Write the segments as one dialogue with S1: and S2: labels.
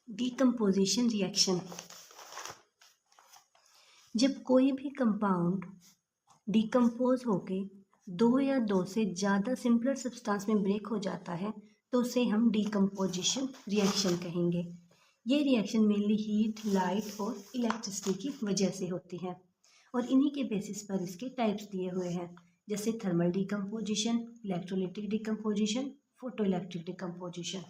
S1: Decomposition reaction. जब कोई भी कंपाउंड डीकम्पोज होके दो या दो से ज़्यादा सिंपलर सब्सटेंस में ब्रेक हो जाता है तो उसे हम डीकम्पोजिशन रिएक्शन कहेंगे। ये रिएक्शन मेनली हीट, लाइट और इलेक्ट्रिसिटी की वजह से होती है और इन्हीं के बेसिस पर इसके टाइप्स दिए हुए हैं, जैसे thermal decomposition, electrolytic decomposition, photoelectric decomposition.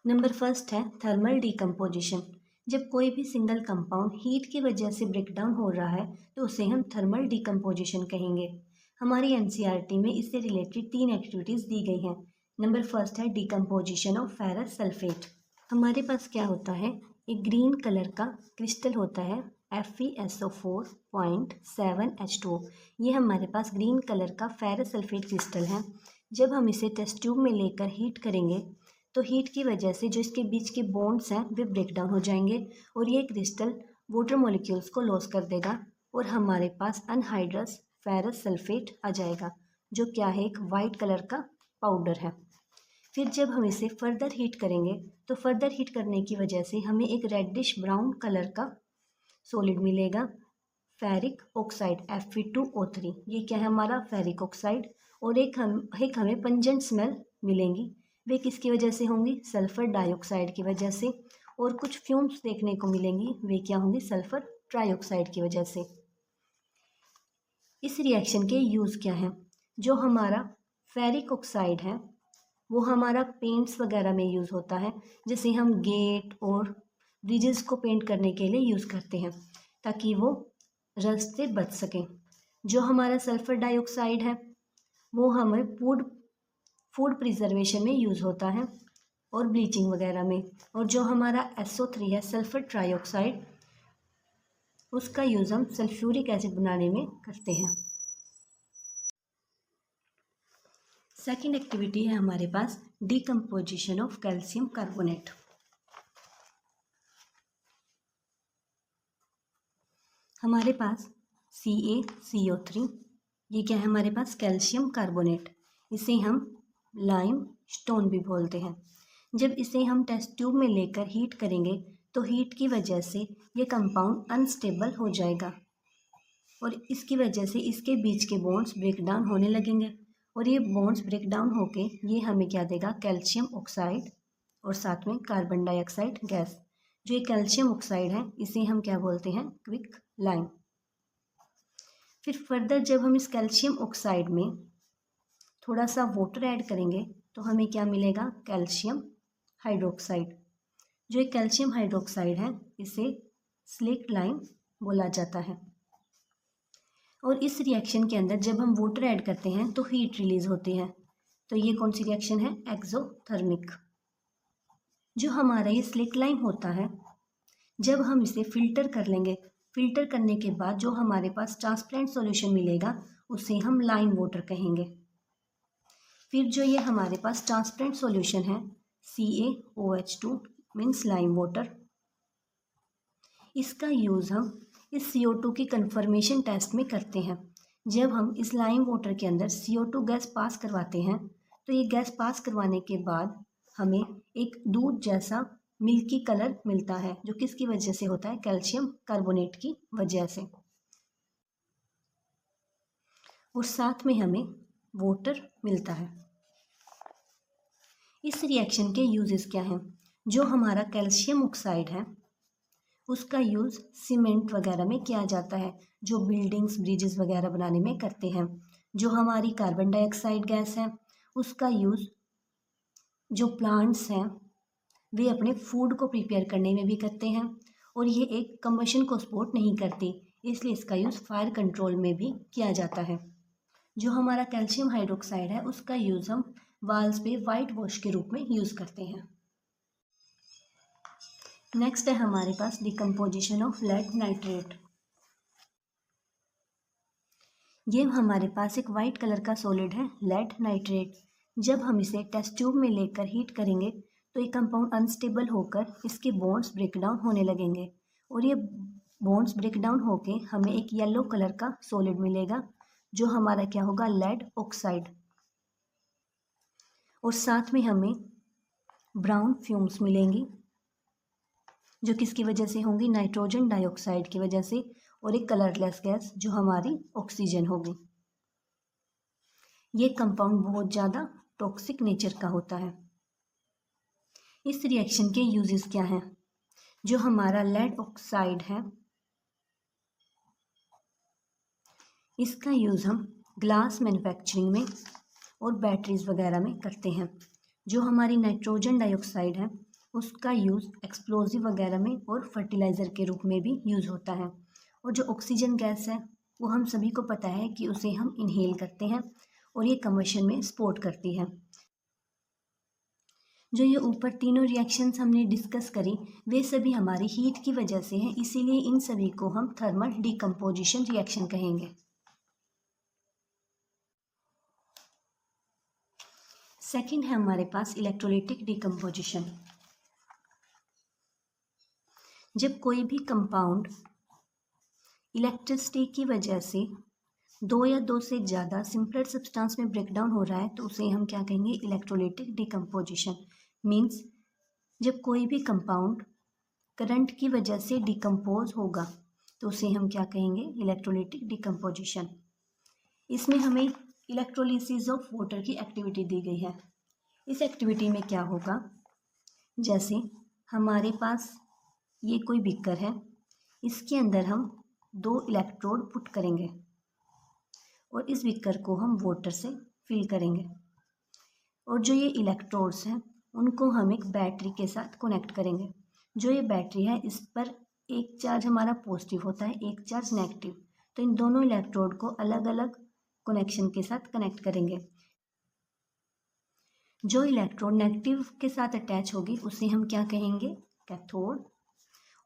S1: Number first है थर्मल डीकम्पोजिशन। जब कोई भी सिंगल कंपाउंड हीट की वजह से ब्रेकडाउन हो रहा है तो उसे हम थर्मल डीकम्पोजिशन कहेंगे। हमारी एनसीईआरटी में इससे रिलेटेड 3 एक्टिविटीज़ दी गई हैं। नंबर फर्स्ट है डीकम्पोजिशन ऑफ फेरस सल्फेट। हमारे पास क्या होता है, एक ग्रीन कलर का क्रिस्टल होता है FeSO4.7H2O। ये हमारे पास ग्रीन कलर का फेरस सल्फेट क्रिस्टल है। जब हम इसे टेस्ट ट्यूब में लेकर हीट करेंगे तो हीट की वजह से जो इसके बीच के बॉन्ड्स हैं वे ब्रेक डाउन हो जाएंगे और ये क्रिस्टल वाटर मॉलिक्यूल्स को लॉस कर देगा और हमारे पास अनहाइड्रस फेरस सल्फेट आ जाएगा, जो क्या है, एक वाइट कलर का पाउडर है। फिर जब हम इसे फर्दर हीट करेंगे तो फर्दर हीट करने की वजह से हमें एक रेडिश ब्राउन कलर का सॉलिड मिलेगा, फेरिक ऑक्साइड Fe2O3। ये क्या है, हमारा फेरिक ऑक्साइड। और एक हमें पंजेंट स्मेल मिलेंगी, वे किसकी वजह से होंगी, सल्फ़र डाइऑक्साइड की वजह से। और कुछ फ्यूम्स देखने को मिलेंगी, वे क्या होंगी, सल्फ़र ट्राइऑक्साइड की वजह से। इस रिएक्शन के यूज़ क्या हैं, जो हमारा फेरिक ऑक्साइड है वो हमारा पेंट्स वगैरह में यूज़ होता है, जैसे हम गेट और ब्रिजेस को पेंट करने के लिए यूज़ करते हैं ताकि वो रस्ट से बच सकें। जो हमारा सल्फ़र डाइऑक्साइड है वो हमें फूड प्रिजर्वेशन में यूज़ होता है और ब्लीचिंग वगैरह में। और जो हमारा SO3 है, सल्फ़र ट्राइऑक्साइड, उसका यूज़ हम सल्फ्यूरिक एसिड बनाने में करते हैं। सेकेंड एक्टिविटी है हमारे पास डीकम्पोजिशन ऑफ कैल्शियम कार्बोनेट। हमारे पास CaCO3, ये क्या है, हमारे पास कैल्शियम कार्बोनेट। इसे हम लाइम स्टोन भी बोलते हैं। जब इसे हम टेस्ट ट्यूब में लेकर हीट करेंगे तो हीट की वजह से ये कंपाउंड अनस्टेबल हो जाएगा और इसकी वजह से इसके बीच के बॉन्ड्स ब्रेक डाउन होने लगेंगे और ये बॉन्ड्स ब्रेक डाउन होके ये हमें क्या देगा, कैल्शियम ऑक्साइड और साथ में कार्बन डाइऑक्साइड गैस। जो ये कैल्शियम ऑक्साइड है इसे हम क्या बोलते हैं, क्विक लाइम। फिर फर्दर जब हम इस कैल्शियम ऑक्साइड में थोड़ा सा वाटर ऐड करेंगे तो हमें क्या मिलेगा, कैल्शियम हाइड्रोक्साइड। जो एक कैल्शियम हाइड्रोक्साइड है इसे स्लेट लाइम बोला जाता है। और इस रिएक्शन के अंदर जब हम वाटर ऐड करते हैं तो हीट रिलीज होती है, तो ये कौन सी रिएक्शन है, एक्सोथर्मिक। जो हमारा ये स्लेट लाइम होता है, जब हम इसे फिल्टर कर लेंगे, फिल्टर करने के बाद जो हमारे पास ट्रांसपेरेंट सॉल्यूशन मिलेगा उसे हम लाइम वाटर कहेंगे। फिर जो ये हमारे पास ट्रांसपेरेंट सॉल्यूशन है CaOH2 मीन्स लाइम वाटर, इसका यूज़ हम इस CO2 की कन्फर्मेशन टेस्ट में करते हैं। जब हम इस लाइम वाटर के अंदर CO2 गैस पास करवाते हैं तो ये गैस पास करवाने के बाद हमें एक दूध जैसा मिल्की कलर मिलता है, जो किसकी वजह से होता है, कैल्शियम कार्बोनेट की वजह से। और साथ में हमें वाटर मिलता है। इस रिएक्शन के यूजेस क्या हैं, जो हमारा कैल्शियम ऑक्साइड है उसका यूज़ सीमेंट वगैरह में किया जाता है, जो बिल्डिंग्स ब्रिजेस वगैरह बनाने में करते हैं। जो हमारी कार्बन डाइऑक्साइड गैस है उसका यूज़ जो प्लांट्स हैं वे अपने फूड को प्रिपेयर करने में भी करते हैं और ये एक कंबशन को सपोर्ट नहीं करती, इसलिए इसका यूज़ फायर कंट्रोल में भी किया जाता है। जो हमारा कैल्शियम हाइड्रोक्साइड है उसका यूज़ हम वाल्स पे वाइट वॉश के रूप में यूज़ करते हैं। नेक्स्ट है हमारे पास डिकम्पोजिशन ऑफ लेड नाइट्रेट। ये हमारे पास एक वाइट कलर का सॉलिड है, लेड नाइट्रेट। जब हम इसे टेस्ट ट्यूब में लेकर हीट करेंगे तो ये कंपाउंड अनस्टेबल होकर इसके बॉन्ड्स ब्रेक डाउन होने लगेंगे और ये बॉन्ड्स ब्रेक डाउन होके हमें एक येलो कलर का सॉलिड मिलेगा, जो हमारा क्या होगा, लेड ऑक्साइड। और साथ में हमें ब्राउन फ्यूम्स मिलेंगी, जो किसकी वजह से होंगी, नाइट्रोजन डाइऑक्साइड की वजह से, और एक कलरलेस गैस जो हमारी ऑक्सीजन होगी। ये कंपाउंड बहुत ज़्यादा टॉक्सिक नेचर का होता है। इस रिएक्शन के यूजेस क्या हैं? जो हमारा लेड ऑक्साइड है, इसका यूज़ हम ग्लास मैन्युफैक्चरिंग में और बैटरीज वगैरह में करते हैं। जो हमारी नाइट्रोजन डाइऑक्साइड है, उसका यूज़ एक्सप्लोजिव वगैरह में और फर्टिलाइज़र के रूप में भी यूज़ होता है। और जो ऑक्सीजन गैस है, वो हम सभी को पता है कि उसे हम इनहेल करते हैं और ये कंबशन में सपोर्ट करती है। जो ये ऊपर तीनों रिएक्शंस हमने डिस्कस करी, वे सभी हमारी हीट की वजह से हैं, इसीलिए इन सभी को हम थर्मल डिकम्पोजिशन रिएक्शन कहेंगे। सेकंड है हमारे पास इलेक्ट्रोलाइटिक डिकम्पोजिशन। जब कोई भी कंपाउंड इलेक्ट्रिसिटी की वजह से दो या दो से ज़्यादा सिंपलर सब्सटेंस में ब्रेक डाउन हो रहा है, तो उसे हम क्या कहेंगे, इलेक्ट्रोलाइटिक डिकम्पोजिशन। मीन्स जब कोई भी कंपाउंड करंट की वजह से डिकम्पोज होगा, तो उसे हम क्या कहेंगे, इलेक्ट्रोलाइटिक डिकम्पोजिशन। इसमें हमें इलेक्ट्रोलिसिस ऑफ वाटर की एक्टिविटी दी गई है। इस एक्टिविटी में क्या होगा, जैसे हमारे पास ये कोई बीकर है, इसके अंदर हम 2 इलेक्ट्रोड पुट करेंगे और इस बीकर को हम वाटर से फिल करेंगे। और जो ये इलेक्ट्रोड्स हैं, उनको हम एक बैटरी के साथ कनेक्ट करेंगे। जो ये बैटरी है, इस पर एक चार्ज हमारा पॉजिटिव होता है, एक चार्ज नेगेटिव। तो इन दोनों इलेक्ट्रोड को अलग अलग कनेक्शन के साथ कनेक्ट करेंगे। जो इलेक्ट्रोड नेगेटिव के साथ अटैच होगी, उसे हम क्या कहेंगे, कैथोड।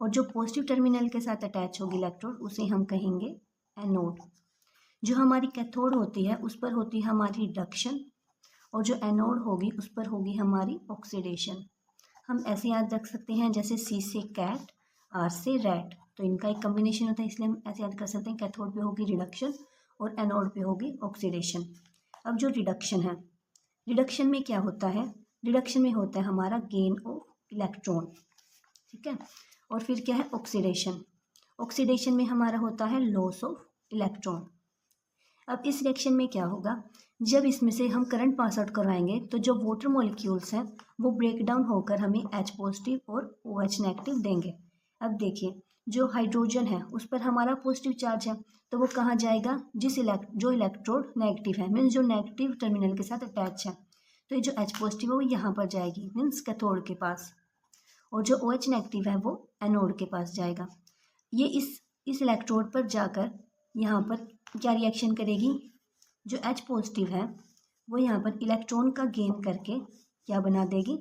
S1: और जो पॉजिटिव टर्मिनल के साथ अटैच होगी इलेक्ट्रोड, उसे हम कहेंगे एनोड। जो हमारी कैथोड होती है, उस पर होती है हमारी रिडक्शन, और जो एनोड होगी उस पर होगी हमारी ऑक्सीडेशन। हम ऐसे याद रख सकते हैं, जैसे सी से कैट, आर से रैट, तो इनका एक कॉम्बिनेशन होता है, इसलिए हम ऐसे याद कर सकते हैं, कैथोड पे होगी रिडक्शन और एनोड पे होगी ऑक्सीडेशन। अब जो रिडक्शन है, रिडक्शन में क्या होता है, रिडक्शन में होता है हमारा गेन ऑफ इलेक्ट्रॉन, ठीक है। और फिर क्या है, ऑक्सीडेशन। ऑक्सीडेशन में हमारा होता है लॉस ऑफ इलेक्ट्रॉन। अब इस रिएक्शन में क्या होगा, जब इसमें से हम करंट पास आउट करवाएंगे, तो जो वाटर मॉलिक्यूल्स हैं वो ब्रेक डाउन होकर हमें H पॉजिटिव और OH नेगेटिव देंगे। अब देखिए, जो हाइड्रोजन है उस पर हमारा पॉजिटिव चार्ज है, तो वो कहाँ जाएगा, जो इलेक्ट्रोड नेगेटिव है, मीन्स जो नेगेटिव टर्मिनल के साथ अटैच है, तो ये जो H पॉजिटिव है वो यहाँ पर जाएगी, मीन्स कैथोड के पास, और जो OH नेगेटिव है वो एनोड के पास जाएगा। ये इस इलेक्ट्रोड पर जाकर यहाँ पर क्या रिएक्शन करेगी, जो H पॉजिटिव है वो यहाँ पर इलेक्ट्रॉन का गेन करके क्या बना देगी,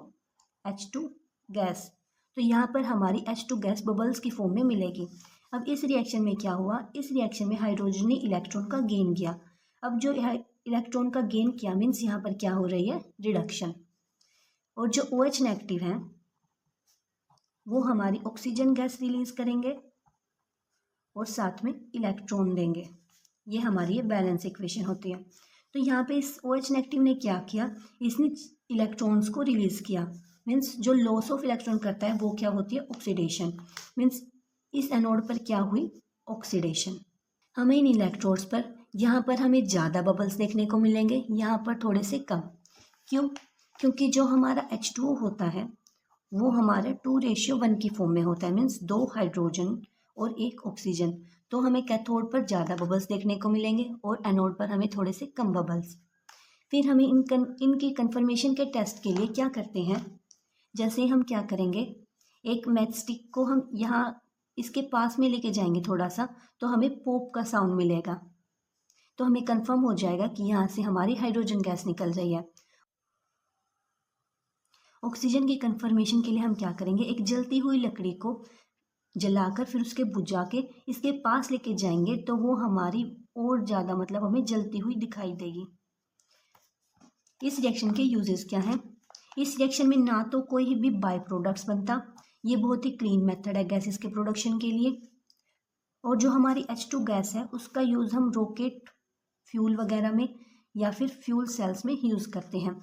S1: H2 गैस। तो यहाँ पर हमारी H2 गैस बबल्स की फॉर्म में मिलेगी। अब इस रिएक्शन में क्या हुआ, इस रिएक्शन में हाइड्रोजन ने इलेक्ट्रॉन का गेन किया। अब जो इलेक्ट्रॉन का गेन किया, मीन्स यहाँ पर क्या हो रही है, रिडक्शन। और जो OH नेगेटिव है वो हमारी ऑक्सीजन गैस रिलीज करेंगे और साथ में इलेक्ट्रॉन देंगे। ये हमारी बैलेंस इक्वेशन होती है। तो यहाँ पे इस OH नेगेटिव ने क्या किया, इसने इलेक्ट्रॉन्स को रिलीज किया, मीन्स जो लॉस ऑफ इलेक्ट्रॉन करता है वो क्या होती है, ऑक्सीडेशन। मीन्स इस एनोड पर क्या हुई, ऑक्सीडेशन। हमें इन इलेक्ट्रोड्स पर यहाँ पर हमें ज़्यादा बबल्स देखने को मिलेंगे, यहाँ पर थोड़े से कम। क्यों, क्योंकि जो हमारा H2O होता है वो हमारे 2:1 की फॉर्म में होता है, मीन्स 2 हाइड्रोजन और 1 ऑक्सीजन। तो हमें कैथोड पर ज़्यादा बबल्स देखने को मिलेंगे और एनोड पर हमें थोड़े से कम बबल्स। फिर हमें इनकी कन्फर्मेशन के टेस्ट के लिए क्या करते हैं, जैसे हम क्या करेंगे, एक मैच स्टिक को हम यहाँ इसके पास में लेके जाएंगे थोड़ा सा, तो हमें पॉप का साउंड मिलेगा, तो हमें कंफर्म हो जाएगा कि यहाँ से हमारी हाइड्रोजन गैस निकल रही है। ऑक्सीजन की कन्फर्मेशन के लिए हम क्या करेंगे, एक जलती हुई लकड़ी को जलाकर फिर उसके बुझा के इसके पास लेके जाएंगे, तो वो हमारी और ज़्यादा मतलब हमें जलती हुई दिखाई देगी। इस रिएक्शन के यूजेस क्या हैं, इस रिएक्शन में ना तो कोई भी बाय प्रोडक्ट्स बनता, ये बहुत ही क्लीन मेथड है गैसेस के प्रोडक्शन के लिए। और जो हमारी H2 गैस है उसका यूज़ हम रॉकेट फ्यूल वगैरह में या फिर फ्यूल सेल्स में यूज़ करते हैं।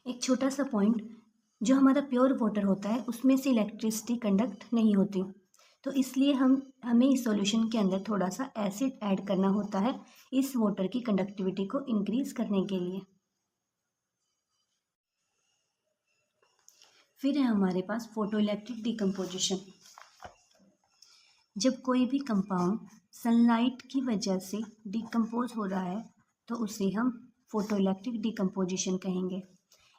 S1: एक छोटा सा पॉइंट, जो हमारा प्योर वाटर होता है उसमें से इलेक्ट्रिसिटी कंडक्ट नहीं होती, तो इसलिए हमें इस सॉल्यूशन के अंदर थोड़ा सा एसिड ऐड करना होता है इस वाटर की कंडक्टिविटी को इंक्रीज करने के लिए। फिर है हमारे पास फोटोइलेक्ट्रिक डिकम्पोजिशन। जब कोई भी कंपाउंड सनलाइट की वजह से डिकम्पोज हो रहा है तो उसे हम फोटोइलेक्ट्रिक डिकम्पोजिशन कहेंगे।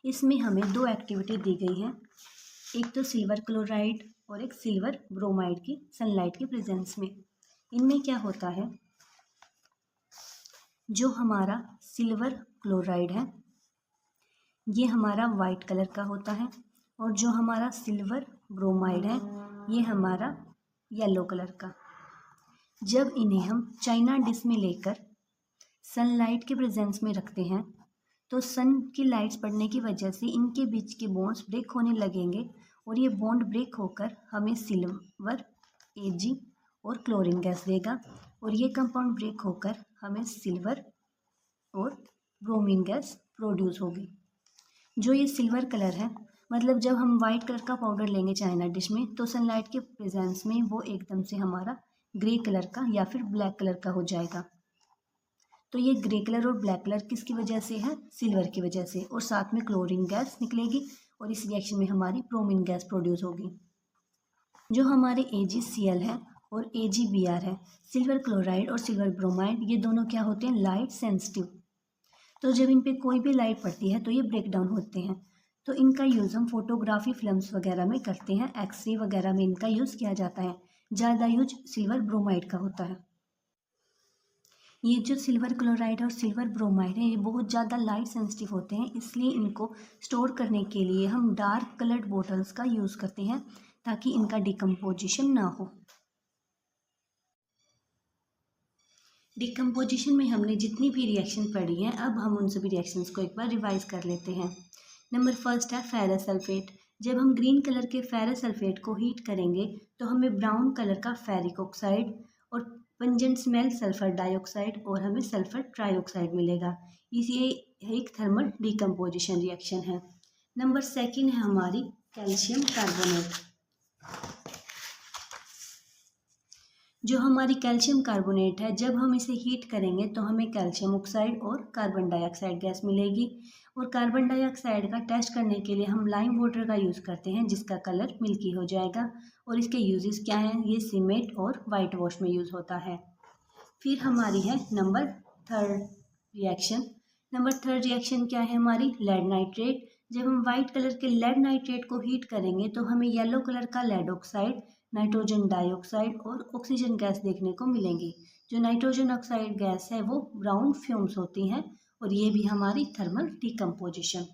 S1: इसमें हमें दो एक्टिविटी दी गई है, एक तो सिल्वर क्लोराइड और एक सिल्वर ब्रोमाइड की सनलाइट के प्रेजेंस में। इनमें क्या होता है, जो हमारा सिल्वर क्लोराइड है ये हमारा वाइट कलर का होता है और जो हमारा सिल्वर ब्रोमाइड है ये हमारा येलो कलर का। जब इन्हें हम चाइना डिश में लेकर सनलाइट के प्रेजेंस में रखते हैं तो सन की लाइट्स पड़ने की वजह से इनके बीच के बॉन्ड्स ब्रेक होने लगेंगे और ये बॉन्ड ब्रेक होकर हमें सिल्वर Ag और क्लोरीन गैस देगा और ये कंपाउंड ब्रेक होकर हमें सिल्वर और ब्रोमीन गैस प्रोड्यूस होगी। जो ये सिल्वर कलर है, मतलब जब हम वाइट कलर का पाउडर लेंगे चाइना डिश में तो सनलाइट के प्रेजेंस में वो एकदम से हमारा ग्रे कलर का या फिर ब्लैक कलर का हो जाएगा। तो ये ग्रे कलर और ब्लैक कलर किसकी वजह से है, सिल्वर की वजह से, और साथ में क्लोरीन गैस निकलेगी और इस रिएक्शन में हमारी ब्रोमीन गैस प्रोड्यूस होगी। जो हमारे AgCl है और AgBr है, सिल्वर क्लोराइड और सिल्वर ब्रोमाइड, ये दोनों क्या होते हैं, लाइट सेंसिटिव। तो जब इन पे कोई भी लाइट पड़ती है तो ये ब्रेक डाउन होते हैं। तो इनका यूज़ हम फोटोग्राफी फिल्म्स वगैरह में करते हैं, एक्सरे वगैरह में इनका यूज़ किया जाता है। ज़्यादा यूज सिल्वर ब्रोमाइड का होता है। ये जो सिल्वर क्लोराइड और सिल्वर ब्रोमाइड है ये बहुत ज़्यादा लाइट सेंसिटिव होते हैं, इसलिए इनको स्टोर करने के लिए हम डार्क कलर्ड बोटल्स का यूज़ करते हैं ताकि इनका डिकम्पोजिशन ना हो। डिकम्पोजिशन में हमने जितनी भी रिएक्शन पढ़ी हैं, अब हम उन सभी रिएक्शंस को एक बार रिवाइज कर लेते हैं। नंबर फर्स्ट है फेरस सल्फेट। जब हम ग्रीन कलर के फेरस सल्फेट को हीट करेंगे तो हमें ब्राउन कलर का फेरिक ऑक्साइड और पंजेंट स्मेल सल्फर डाइऑक्साइड और हमें सल्फर ट्राइऑक्साइड मिलेगा। ये एक थर्मल डिकम्पोजिशन रिएक्शन है। नंबर सेकंड है हमारी कैल्शियम कार्बोनेट। जो हमारी कैल्शियम कार्बोनेट है, जब हम इसे हीट करेंगे तो हमें कैल्शियम ऑक्साइड और कार्बन डाइऑक्साइड गैस मिलेगी और कार्बन डाइऑक्साइड का टेस्ट करने के लिए हम लाइम वाटर का यूज़ करते हैं जिसका कलर मिल्की हो जाएगा। और इसके यूजेस क्या हैं, ये सीमेंट और वाइट वॉश में यूज़ होता है। फिर हमारी है number third reaction. Number third reaction क्या है हमारी, लेड नाइट्रेट। जब हम वाइट कलर के लेड नाइट्रेट को हीट करेंगे तो हमें येलो कलर का लेड ऑक्साइड, नाइट्रोजन डाइऑक्साइड और ऑक्सीजन गैस देखने को मिलेंगी। जो नाइट्रोजन ऑक्साइड गैस है वो ब्राउन फ्यूम्स होती हैं और ये भी हमारी थर्मल डिकम्पोजिशन।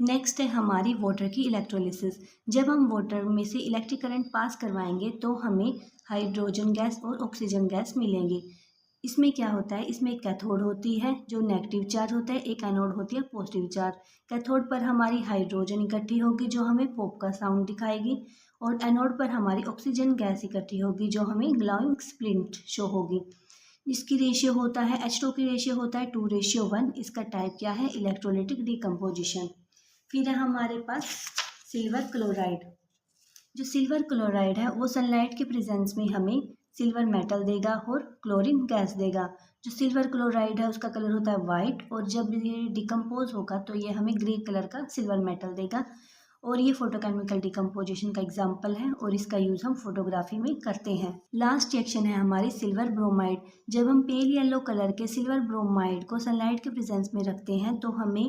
S1: नेक्स्ट है हमारी वाटर की इलेक्ट्रोलिसिस। जब हम वाटर में से इलेक्ट्रिक करंट पास करवाएंगे तो हमें हाइड्रोजन गैस और ऑक्सीजन गैस मिलेंगी। इसमें क्या होता है, इसमें एक कैथोड होती है जो नेगेटिव चार्ज होता है, एक एनोड होती है पॉजिटिव चार्ज। कैथोड पर हमारी हाइड्रोजन इकट्ठी होगी जो हमें पॉप का साउंड दिखाएगी और एनोड पर हमारी ऑक्सीजन गैस इकट्ठी होगी जो हमें ग्लोइंग स्प्लिंट शो होगी। इसकी रेशियो होता है H2 की रेशियो होता है 2:1। इसका टाइप क्या है, इलेक्ट्रोलिटिक डिकम्पोजिशन। फिर है हमारे पास सिल्वर क्लोराइड। जो सिल्वर क्लोराइड है वो सनलाइट के प्रेजेंस में हमें सिल्वर मेटल देगा और क्लोरीन गैस देगा। जो सिल्वर क्लोराइड है उसका कलर होता है वाइट और जब ये डिकम्पोज होगा तो ये हमें ग्रे कलर का सिल्वर मेटल देगा और ये फोटोकेमिकल डिकम्पोजिशन का एग्जाम्पल है और इसका यूज़ हम फोटोग्राफी में करते हैं। लास्ट रिएक्शन है हमारी सिल्वर ब्रोमाइड। जब हम पेल येलो कलर के सिल्वर ब्रोमाइड को सनलाइट के प्रेजेंस में रखते हैं तो हमें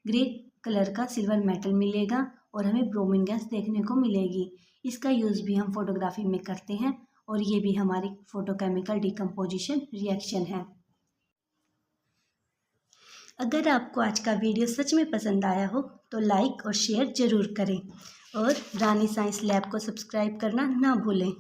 S1: ग्रे कलर का सिल्वर मेटल मिलेगा और हमें ब्रोमीन गैस देखने को मिलेगी। इसका यूज़ भी हम फोटोग्राफी में करते हैं और ये भी हमारी फोटोकेमिकल डिकम्पोजिशन रिएक्शन है। अगर आपको आज का वीडियो सच में पसंद आया हो तो लाइक और शेयर ज़रूर करें और रानी साइंस लैब को सब्सक्राइब करना ना भूलें।